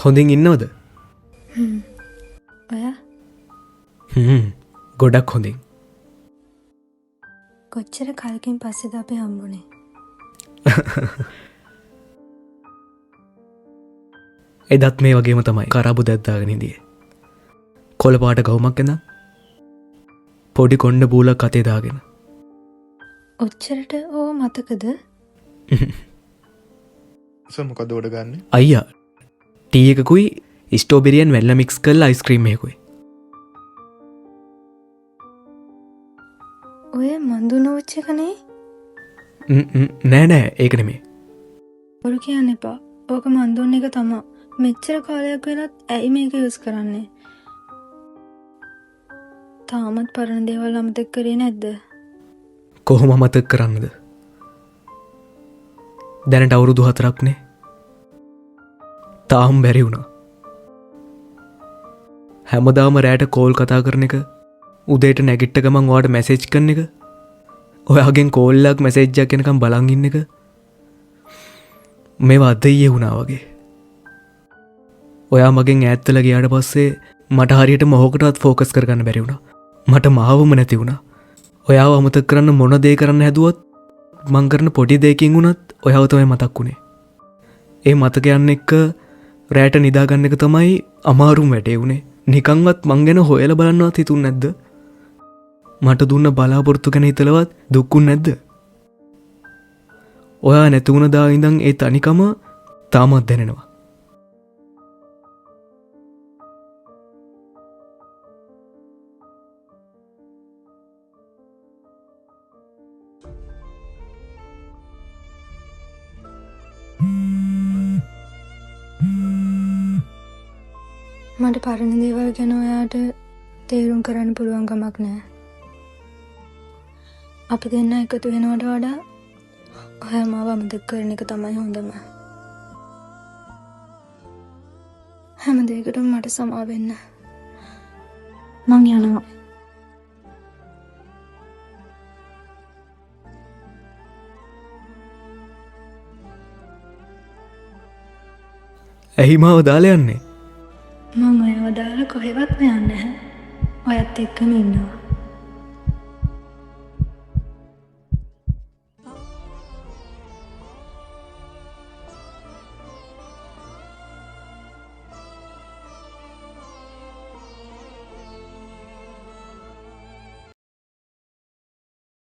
හොඳින් ඉන්නවද? ඔයා ගොඩක් හොඳින්. කොච්චර කලකින් පස්සේද අපි හම්බුනේ? එදත් මේ වගේම තමයි කරාබු දැද්දාගෙන හිටියේ. කොළ පාට ගවුමක් ඇඳන් පොඩි කොණ්ඩ බූලක් අතේ දාගෙන. ඔච්චරට ඕව මතකද? මොකද උඩ ගන්න? අයියා ටී එකකුයි ස්ට්‍රෝබෙරියෙන් වැල්ල මික්ස් කරලා අයිස්ක්‍රීම් එකකුයි. ඔය මන්දු නොවෙච්ච එකනේ? නෑ නෑ ඒක නෙමේ. බොරු කියන්න එපා. ඕක මන්දුන් එක තමා. මෙච්චර කාලයක් වෙනත් ඇයි මේක යූස් කරන්නේ? තාමත් පරණ දේවල් අමතක කරේ නැද්ද? කොහොම අමතක කරන්නද? දැනට අවුරුදු 4ක්නේ. තාම බැරි වුණා. හැමදාම රෑට කෝල් කතා කරන එක, උදේට නැගිට්ට ගමන් ඔයාට මැසේජ් කරන එක, ඔයාගෙන් කෝල් එකක් මැසේජ් එකක් එනකම් බලන් ඉන්න එක, මේවා අද ඊයේ වුණා වගේ. ඔයා මගෙන් ඈත් වෙලා ගියාට පස්සේ මට හරියට මොහොකටවත් ફોකස් කරගන්න බැරි වුණා. මට මාවම නැති වුණා. ඔයාව අමතක කරන්න මොන දේ කරන්න හැදුවත් මං කරන පොඩි දෙයකින් වුණත් ඔයාව තමයි මතක් වුණේ. ඒ මතකයන් එක්ක රැට නිදාගන්න එක තමයි අමාරුම වැඩේ වුණේ. නිකන්වත් මං ගැන හොයලා බලන්නවත් හිතුන්නේ නැද්ද? මට දුන්න බලාපොරොත්තු ගැන හිතලවත් දුක්ුන්නේ නැද්ද? ඔයා නැති වුණ දා ඉඳන් ඒ තනිකම තාමත් දැනෙනවා. මට පරණ දේවල් ගැන ඔයාට තේරුම් කරන්න පුළුවන් කමක් නැහැ. අපි දෙන්න එකතු වෙනවට වඩා ඔයා මාව අමතක කරන එක තමයි හොඳම. හැම දෙයකටම මට සමා වෙන්න. මං යනවා. ඇයි මාව දාලා යන්නේ? මම ඔයව දාලා කොහෙවත් යන්නේ නැහැ. ඔයත් එක්කම ඉන්නවා.